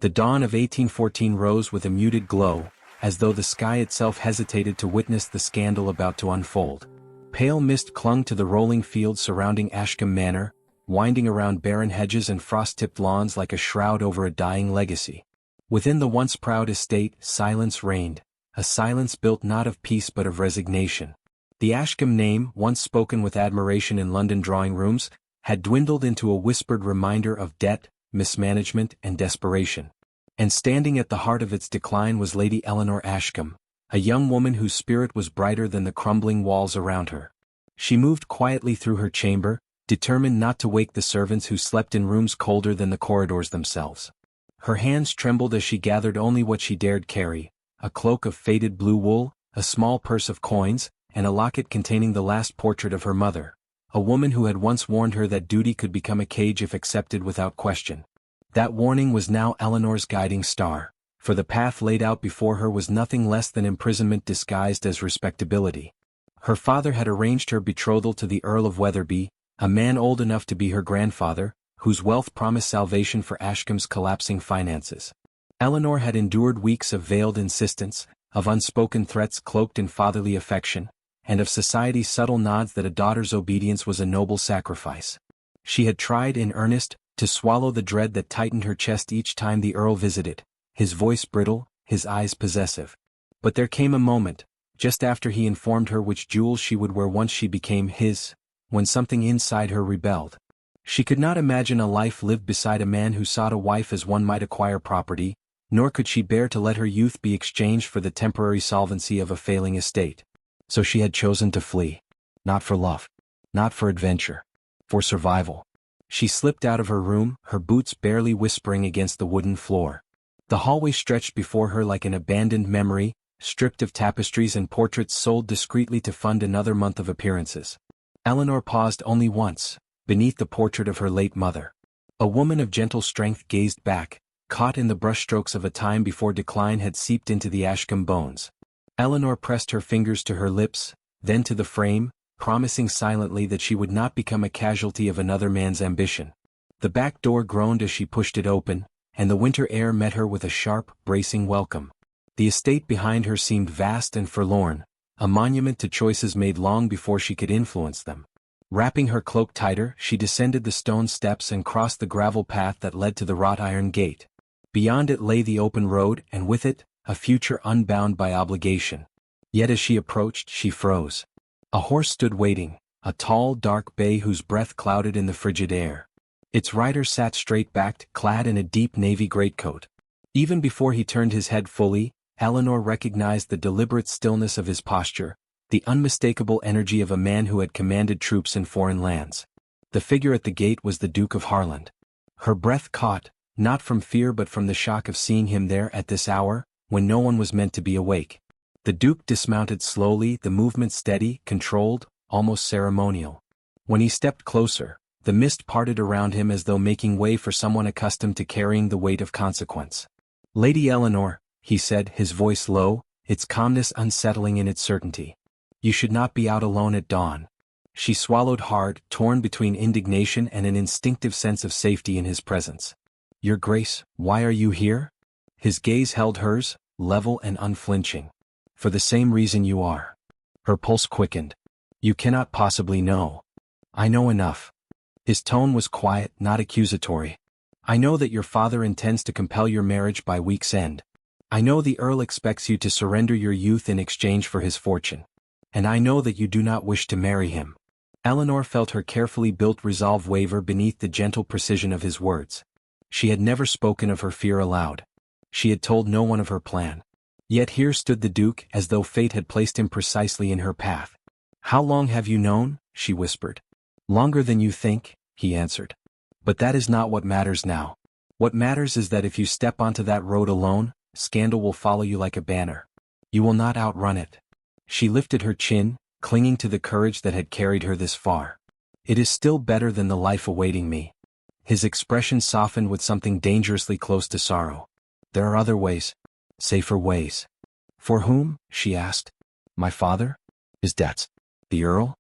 The dawn of 1814 rose with a muted glow, as though the sky itself hesitated to witness the scandal about to unfold. Pale mist clung to the rolling fields surrounding Ashcombe Manor, winding around barren hedges and frost-tipped lawns like a shroud over a dying legacy. Within the once proud estate, silence reigned, a silence built not of peace but of resignation. The Ashcombe name, once spoken with admiration in London drawing rooms, had dwindled into a whispered reminder of debt, mismanagement, and desperation. And standing at the heart of its decline was Lady Eleanor Ashcombe, a young woman whose spirit was brighter than the crumbling walls around her. She moved quietly through her chamber, determined not to wake the servants who slept in rooms colder than the corridors themselves. Her hands trembled as she gathered only what she dared carry, a cloak of faded blue wool, a small purse of coins, and a locket containing the last portrait of her mother, a woman who had once warned her that duty could become a cage if accepted without question. That warning was now Eleanor's guiding star, for the path laid out before her was nothing less than imprisonment disguised as respectability. Her father had arranged her betrothal to the Earl of Wetherby, a man old enough to be her grandfather, whose wealth promised salvation for Ashcombe's collapsing finances. Eleanor had endured weeks of veiled insistence, of unspoken threats cloaked in fatherly affection, and of society's subtle nods that a daughter's obedience was a noble sacrifice. She had tried in earnest to swallow the dread that tightened her chest each time the Earl visited, his voice brittle, his eyes possessive. But there came a moment, just after he informed her which jewels she would wear once she became his, when something inside her rebelled. She could not imagine a life lived beside a man who sought a wife as one might acquire property, nor could she bear to let her youth be exchanged for the temporary solvency of a failing estate. So she had chosen to flee. Not for love. Not for adventure. For survival. She slipped out of her room, her boots barely whispering against the wooden floor. The hallway stretched before her like an abandoned memory, stripped of tapestries and portraits sold discreetly to fund another month of appearances. Eleanor paused only once, beneath the portrait of her late mother. A woman of gentle strength gazed back, caught in the brushstrokes of a time before decline had seeped into the Ashcombe bones. Eleanor pressed her fingers to her lips, then to the frame, promising silently that she would not become a casualty of another man's ambition. The back door groaned as she pushed it open, and the winter air met her with a sharp, bracing welcome. The estate behind her seemed vast and forlorn, a monument to choices made long before she could influence them. Wrapping her cloak tighter, she descended the stone steps and crossed the gravel path that led to the wrought iron gate. Beyond it lay the open road, and with it, a future unbound by obligation. Yet as she approached, she froze. A horse stood waiting, a tall, dark bay whose breath clouded in the frigid air. Its rider sat straight-backed, clad in a deep navy greatcoat. Even before he turned his head fully, Eleanor recognized the deliberate stillness of his posture, the unmistakable energy of a man who had commanded troops in foreign lands. The figure at the gate was the Duke of Harland. Her breath caught, not from fear but from the shock of seeing him there at this hour, when no one was meant to be awake. The Duke dismounted slowly, the movement steady, controlled, almost ceremonial. When he stepped closer, the mist parted around him as though making way for someone accustomed to carrying the weight of consequence. "Lady Eleanor," he said, his voice low, its calmness unsettling in its certainty. "You should not be out alone at dawn." She swallowed hard, torn between indignation and an instinctive sense of safety in his presence. "Your Grace, why are you here?" His gaze held hers, level and unflinching. "For the same reason you are." Her pulse quickened. "You cannot possibly know." "I know enough." His tone was quiet, not accusatory. "I know that your father intends to compel your marriage by week's end. I know the Earl expects you to surrender your youth in exchange for his fortune. And I know that you do not wish to marry him." Eleanor felt her carefully built resolve waver beneath the gentle precision of his words. She had never spoken of her fear aloud. She had told no one of her plan. Yet here stood the Duke as though fate had placed him precisely in her path. "How long have you known?" she whispered. "Longer than you think," he answered. "But that is not what matters now. What matters is that if you step onto that road alone, scandal will follow you like a banner. You will not outrun it." She lifted her chin, clinging to the courage that had carried her this far. "It is still better than the life awaiting me." His expression softened with something dangerously close to sorrow. "There are other ways. Safer ways." "For whom?" she asked. "My father? His debts. The Earl?"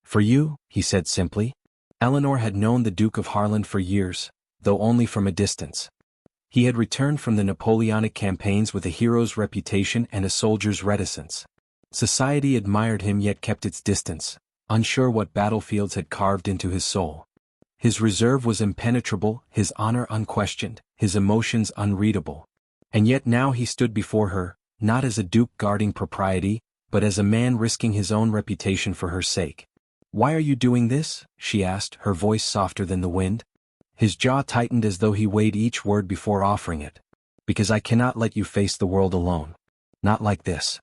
"For you," he said simply. Eleanor had known the Duke of Harland for years, though only from a distance. He had returned from the Napoleonic campaigns with a hero's reputation and a soldier's reticence. Society admired him yet kept its distance, unsure what battlefields had carved into his soul. His reserve was impenetrable, his honor unquestioned, his emotions unreadable. And yet now he stood before her, not as a duke guarding propriety, but as a man risking his own reputation for her sake. "Why are you doing this?" she asked, her voice softer than the wind. His jaw tightened as though he weighed each word before offering it. "Because I cannot let you face the world alone. Not like this."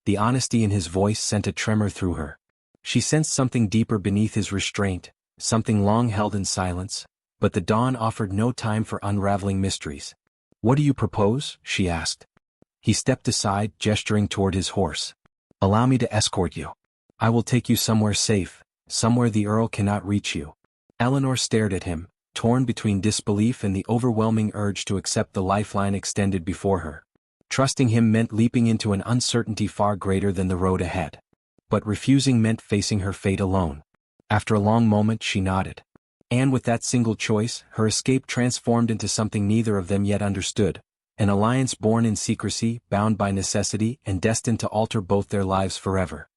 The honesty in his voice sent a tremor through her. She sensed something deeper beneath his restraint, something long held in silence, but the dawn offered no time for unraveling mysteries. "What do you propose?" she asked. He stepped aside, gesturing toward his horse. "Allow me to escort you. I will take you somewhere safe, somewhere the Earl cannot reach you." Eleanor stared at him, torn between disbelief and the overwhelming urge to accept the lifeline extended before her. Trusting him meant leaping into an uncertainty far greater than the road ahead. But refusing meant facing her fate alone. After a long moment she nodded. And with that single choice, her escape transformed into something neither of them yet understood, an alliance born in secrecy, bound by necessity, and destined to alter both their lives forever.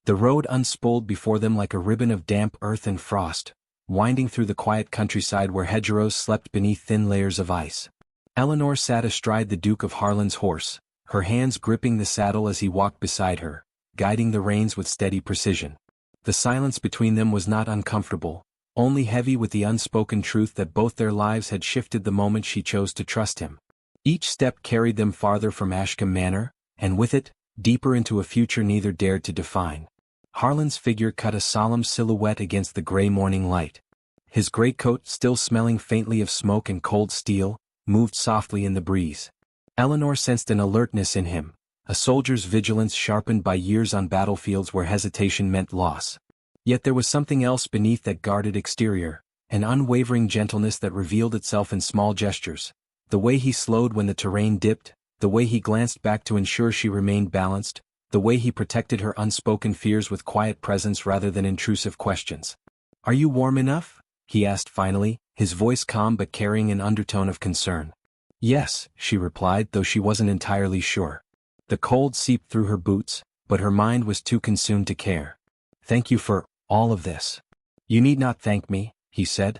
The road unspooled before them like a ribbon of damp earth and frost, winding through the quiet countryside where hedgerows slept beneath thin layers of ice. Eleanor sat astride the Duke of Harlan's horse, her hands gripping the saddle as he walked beside her, guiding the reins with steady precision. The silence between them was not uncomfortable, only heavy with the unspoken truth that both their lives had shifted the moment she chose to trust him. Each step carried them farther from Ashcombe Manor, and with it, deeper into a future neither dared to define. Harlan's figure cut a solemn silhouette against the gray morning light. His greatcoat, still smelling faintly of smoke and cold steel, moved softly in the breeze. Eleanor sensed an alertness in him, a soldier's vigilance sharpened by years on battlefields where hesitation meant loss. Yet there was something else beneath that guarded exterior, an unwavering gentleness that revealed itself in small gestures. The way he slowed when the terrain dipped, the way he glanced back to ensure she remained balanced, the way he protected her unspoken fears with quiet presence rather than intrusive questions. "Are you warm enough?" he asked finally, his voice calm but carrying an undertone of concern. "Yes," she replied, though she wasn't entirely sure. The cold seeped through her boots, but her mind was too consumed to care. "Thank you for all of this." "You need not thank me," he said.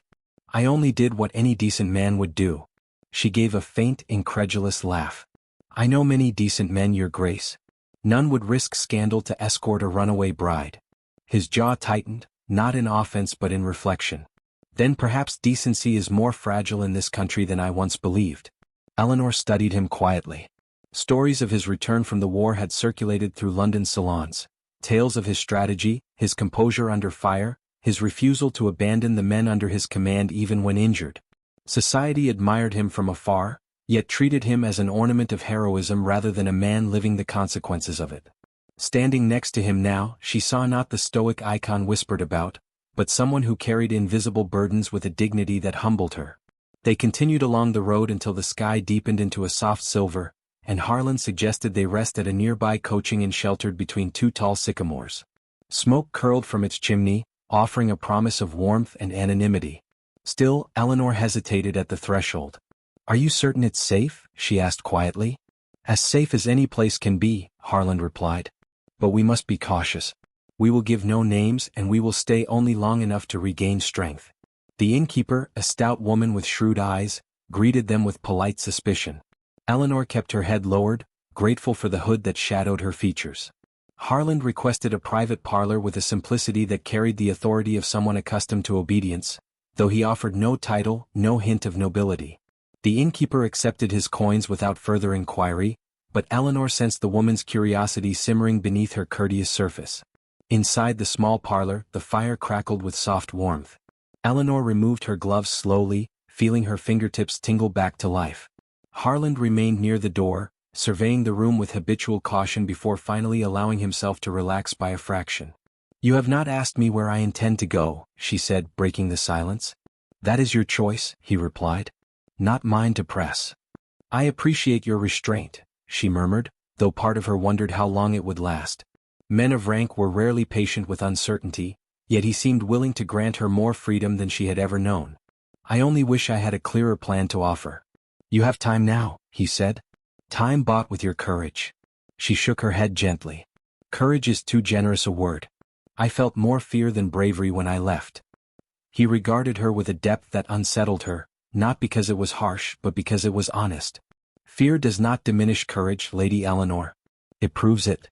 "I only did what any decent man would do." She gave a faint, incredulous laugh. "I know many decent men, Your Grace. None would risk scandal to escort a runaway bride." His jaw tightened, not in offense but in reflection. "Then perhaps decency is more fragile in this country than I once believed." Eleanor studied him quietly. Stories of his return from the war had circulated through London salons. Tales of his strategy, his composure under fire, his refusal to abandon the men under his command even when injured. Society admired him from afar, yet treated him as an ornament of heroism rather than a man living the consequences of it. Standing next to him now, she saw not the stoic icon whispered about, but someone who carried invisible burdens with a dignity that humbled her. They continued along the road until the sky deepened into a soft silver, and Harlan suggested they rest at a nearby coaching inn sheltered between two tall sycamores. Smoke curled from its chimney, offering a promise of warmth and anonymity. Still, Eleanor hesitated at the threshold. "Are you certain it's safe?" she asked quietly. "As safe as any place can be," Harlan replied. "But we must be cautious. We will give no names and we will stay only long enough to regain strength." The innkeeper, a stout woman with shrewd eyes, greeted them with polite suspicion. Eleanor kept her head lowered, grateful for the hood that shadowed her features. Harlan requested a private parlor with a simplicity that carried the authority of someone accustomed to obedience, though he offered no title, no hint of nobility. The innkeeper accepted his coins without further inquiry, but Eleanor sensed the woman's curiosity simmering beneath her courteous surface. Inside the small parlor, the fire crackled with soft warmth. Eleanor removed her gloves slowly, feeling her fingertips tingle back to life. Harlan remained near the door, surveying the room with habitual caution before finally allowing himself to relax by a fraction. "You have not asked me where I intend to go," she said, breaking the silence. "That is your choice," he replied. "Not mine to press." "I appreciate your restraint," she murmured, though part of her wondered how long it would last. Men of rank were rarely patient with uncertainty, yet he seemed willing to grant her more freedom than she had ever known. "I only wish I had a clearer plan to offer." You have time now, he said. Time bought with your courage. She shook her head gently. Courage is too generous a word. I felt more fear than bravery when I left. He regarded her with a depth that unsettled her, not because it was harsh but because it was honest. Fear does not diminish courage, Lady Eleanor. It proves it.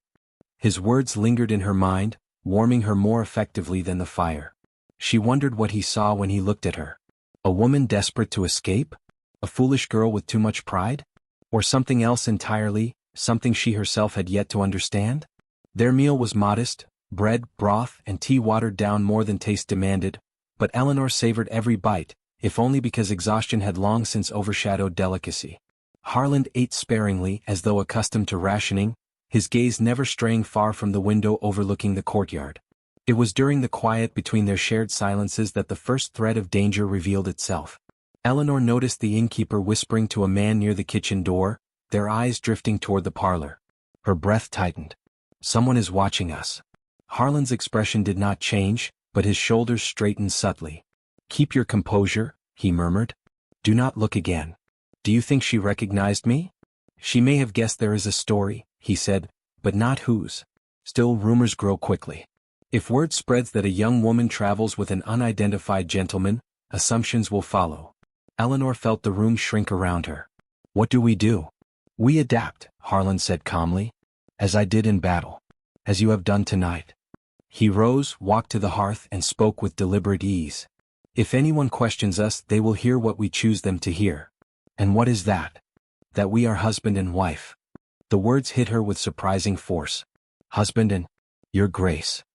His words lingered in her mind, warming her more effectively than the fire. She wondered what he saw when he looked at her. A woman desperate to escape? A foolish girl with too much pride? Or something else entirely, something she herself had yet to understand? Their meal was modest, bread, broth, and tea watered down more than taste demanded, but Eleanor savored every bite, if only because exhaustion had long since overshadowed delicacy. Harland ate sparingly as though accustomed to rationing, his gaze never straying far from the window overlooking the courtyard. It was during the quiet between their shared silences that the first threat of danger revealed itself. Eleanor noticed the innkeeper whispering to a man near the kitchen door, their eyes drifting toward the parlor. Her breath tightened. Someone is watching us. Harland's expression did not change, but his shoulders straightened subtly. Keep your composure, he murmured. Do not look again. Do you think she recognized me? She may have guessed there is a story, he said, but not whose. Still, rumors grow quickly. If word spreads that a young woman travels with an unidentified gentleman, assumptions will follow. Eleanor felt the room shrink around her. What do we do? We adapt, Harland said calmly. As I did in battle. As you have done tonight. He rose, walked to the hearth, and spoke with deliberate ease. If anyone questions us, they will hear what we choose them to hear. And what is that? That we are husband and wife. The words hit her with surprising force. Husband and your grace.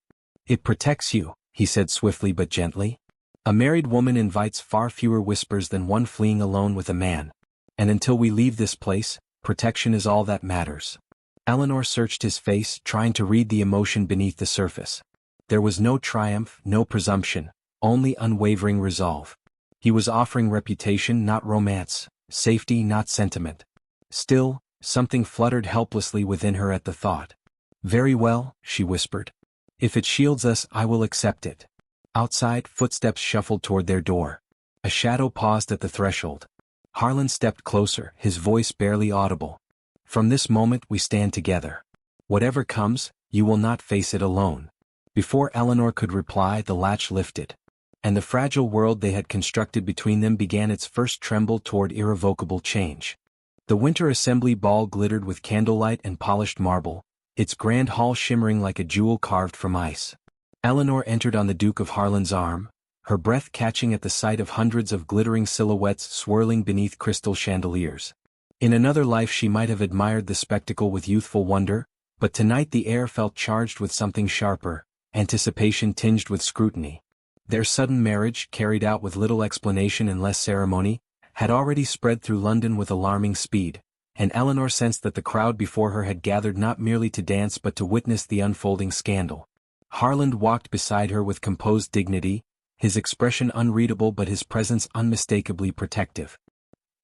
It protects you, he said swiftly but gently. A married woman invites far fewer whispers than one fleeing alone with a man. And until we leave this place, protection is all that matters. Eleanor searched his face, trying to read the emotion beneath the surface. There was no triumph, no presumption, only unwavering resolve. He was offering reputation, not romance, safety, not sentiment. Still, something fluttered helplessly within her at the thought. Very well, she whispered. If it shields us, I will accept it. Outside, footsteps shuffled toward their door. A shadow paused at the threshold. Harland stepped closer, his voice barely audible. From this moment we stand together. Whatever comes, you will not face it alone. Before Eleanor could reply, the latch lifted. And the fragile world they had constructed between them began its first tremble toward irrevocable change. The winter assembly ball glittered with candlelight and polished marble, its grand hall shimmering like a jewel carved from ice. Eleanor entered on the Duke of Harland's arm, her breath catching at the sight of hundreds of glittering silhouettes swirling beneath crystal chandeliers. In another life she might have admired the spectacle with youthful wonder, but tonight the air felt charged with something sharper, anticipation tinged with scrutiny. Their sudden marriage, carried out with little explanation and less ceremony, had already spread through London with alarming speed, and Eleanor sensed that the crowd before her had gathered not merely to dance but to witness the unfolding scandal. Harland walked beside her with composed dignity, his expression unreadable but his presence unmistakably protective.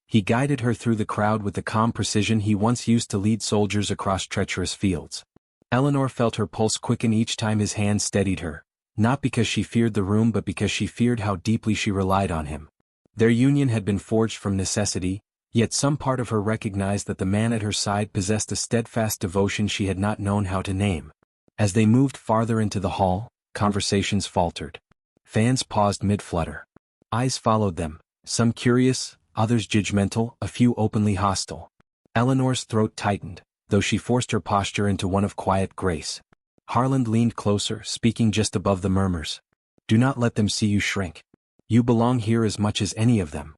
He guided her through the crowd with the calm precision he once used to lead soldiers across treacherous fields. Eleanor felt her pulse quicken each time his hand steadied her, not because she feared the room but because she feared how deeply she relied on him. Their union had been forged from necessity, yet some part of her recognized that the man at her side possessed a steadfast devotion she had not known how to name. As they moved farther into the hall, conversations faltered. Fans paused mid-flutter. Eyes followed them, some curious, others judgmental, a few openly hostile. Eleanor's throat tightened, though she forced her posture into one of quiet grace. Harland leaned closer, speaking just above the murmurs. Do not let them see you shrink. You belong here as much as any of them.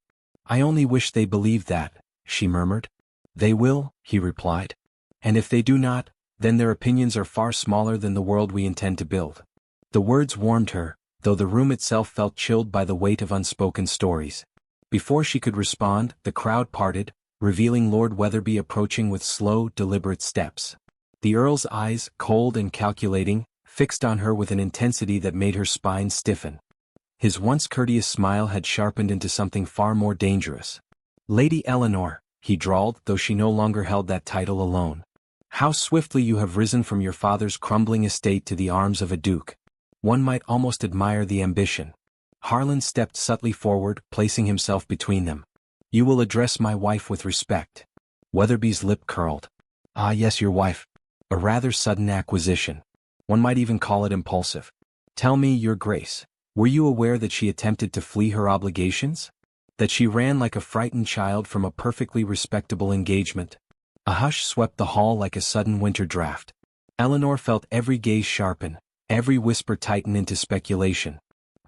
I only wish they believed that, she murmured. They will, he replied. And if they do not, then their opinions are far smaller than the world we intend to build. The words warmed her, though the room itself felt chilled by the weight of unspoken stories. Before she could respond, the crowd parted, revealing Lord Weatherby approaching with slow, deliberate steps. The Earl's eyes, cold and calculating, fixed on her with an intensity that made her spine stiffen. His once courteous smile had sharpened into something far more dangerous. Lady Eleanor, he drawled, though she no longer held that title alone. How swiftly you have risen from your father's crumbling estate to the arms of a duke. One might almost admire the ambition. Harland stepped subtly forward, placing himself between them. You will address my wife with respect. Weatherby's lip curled. Ah yes, your wife. A rather sudden acquisition. One might even call it impulsive. Tell me, your grace, were you aware that she attempted to flee her obligations? That she ran like a frightened child from a perfectly respectable engagement? A hush swept the hall like a sudden winter draft. Eleanor felt every gaze sharpen, every whisper tighten into speculation.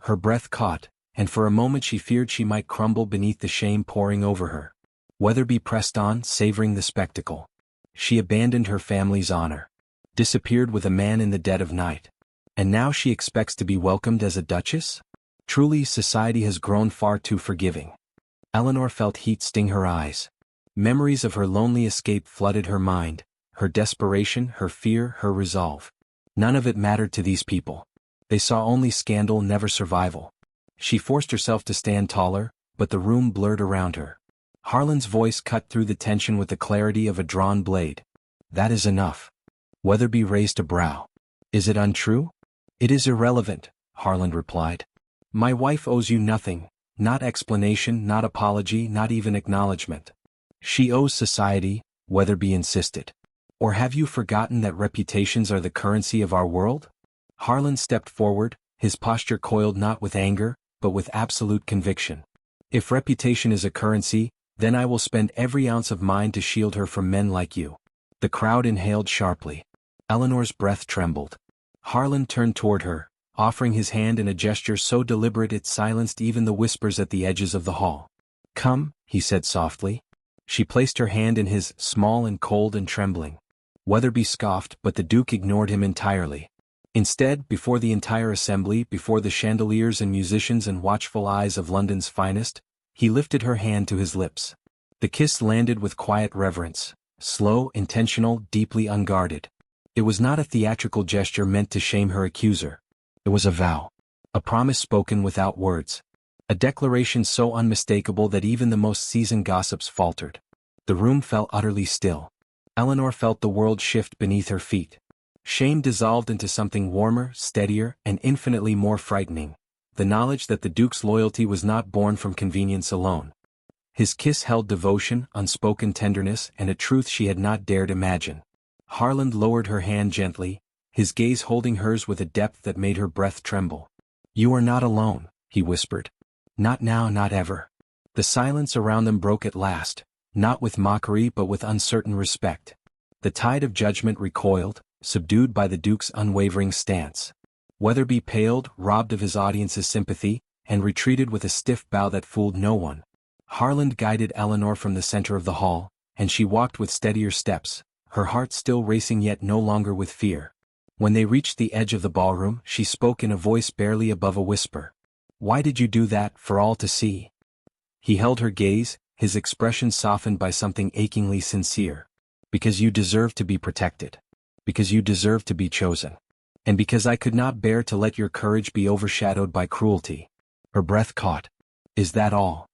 Her breath caught, and for a moment she feared she might crumble beneath the shame pouring over her. Weatherby pressed on, savoring the spectacle. She abandoned her family's honor. Disappeared with a man in the dead of night. And now she expects to be welcomed as a duchess? Truly, society has grown far too forgiving. Eleanor felt heat sting her eyes. Memories of her lonely escape flooded her mind, her desperation, her fear, her resolve. None of it mattered to these people. They saw only scandal, never survival. She forced herself to stand taller, but the room blurred around her. Harlan's voice cut through the tension with the clarity of a drawn blade. That is enough. Weatherby raised a brow. Is it untrue? It is irrelevant, Harlan replied. My wife owes you nothing, not explanation, not apology, not even acknowledgement. She owes society, Weatherby insisted. Or have you forgotten that reputations are the currency of our world? Harlan stepped forward, his posture coiled not with anger, but with absolute conviction. If reputation is a currency, then I will spend every ounce of mine to shield her from men like you. The crowd inhaled sharply. Eleanor's breath trembled. Harlan turned toward her, offering his hand in a gesture so deliberate it silenced even the whispers at the edges of the hall. Come, he said softly. She placed her hand in his, small and cold and trembling. Weatherby scoffed, but the Duke ignored him entirely. Instead, before the entire assembly, before the chandeliers and musicians and watchful eyes of London's finest, he lifted her hand to his lips. The kiss landed with quiet reverence, slow, intentional, deeply unguarded. It was not a theatrical gesture meant to shame her accuser. It was a vow. A promise spoken without words. A declaration so unmistakable that even the most seasoned gossips faltered. The room fell utterly still. Eleanor felt the world shift beneath her feet. Shame dissolved into something warmer, steadier, and infinitely more frightening. The knowledge that the Duke's loyalty was not born from convenience alone. His kiss held devotion, unspoken tenderness, and a truth she had not dared imagine. Harlan lowered her hand gently, his gaze holding hers with a depth that made her breath tremble. You are not alone, he whispered. Not now, not ever. The silence around them broke at last, not with mockery but with uncertain respect. The tide of judgment recoiled, subdued by the Duke's unwavering stance. Weatherby paled, robbed of his audience's sympathy, and retreated with a stiff bow that fooled no one. Harlan guided Eleanor from the center of the hall, and she walked with steadier steps, her heart still racing yet no longer with fear. When they reached the edge of the ballroom, she spoke in a voice barely above a whisper. Why did you do that, for all to see? He held her gaze, his expression softened by something achingly sincere. Because you deserve to be protected. Because you deserve to be chosen. And because I could not bear to let your courage be overshadowed by cruelty. Her breath caught. Is that all?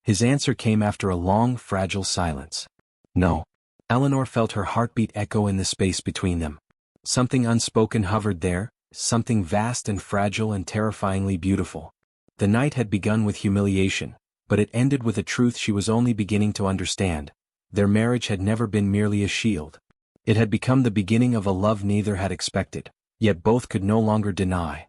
His answer came after a long, fragile silence. No. Eleanor felt her heartbeat echo in the space between them. Something unspoken hovered there, something vast and fragile and terrifyingly beautiful. The night had begun with humiliation, but it ended with a truth she was only beginning to understand. Their marriage had never been merely a shield. It had become the beginning of a love neither had expected, yet both could no longer deny.